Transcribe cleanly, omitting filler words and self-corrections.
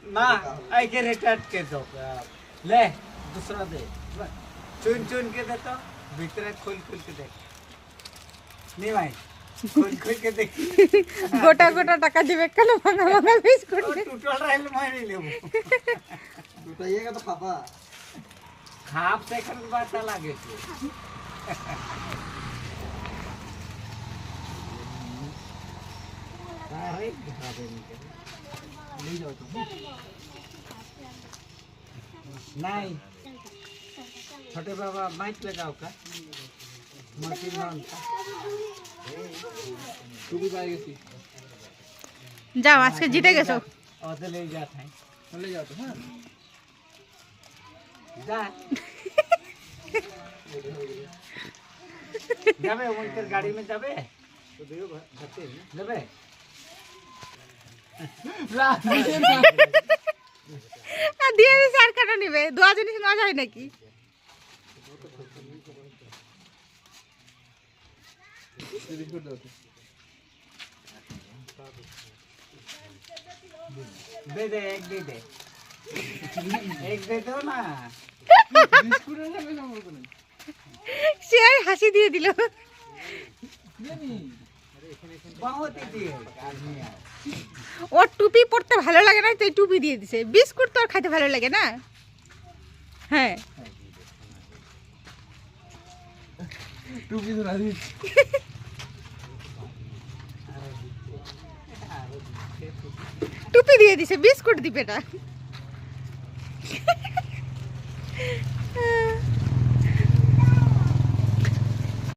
ना आई के रिटार्ट के दो ले दूसरा दे चुन चुन के दे तो भीतर खोल खोल के देख नहीं भाई खोल खोल के देख গোটা গোটা টাকা দিবে কেন ভাঙা ভাঙা বিস্কুট टूटल रहल मैं नहीं लेबो टूटाइएगा तो खापा खाप से कर बात लागे छे अरे घा दे नहीं जाओ तो नहीं छोटे बाबा माइक लगाओ का मशीन मान तू भी पाए गई যাও আজকে জিতে গেছো और ले जाता है ले जाओ तो हाँ जा जाबे उनकर गाड़ी में जाबे तो देखो घटे जाबे ला দিয়ে দিছে আর কাটা নিবে দোয়া জিনিস না যায় নাকি दे दे एक दे दो ना बिस्कुट है ना मेरा मुंह में সে হাসি দিয়ে দিল बहुत ही दिए आदमी है ওর টুপি পরতে ভালো লাগে না তাই টুপি দিয়ে দিছে বিস্কুট তো আর খেতে ভালো লাগে না হ্যাঁ टूपी तो ना दी টুপি দিয়ে দিছে বিস্কুট দিবে না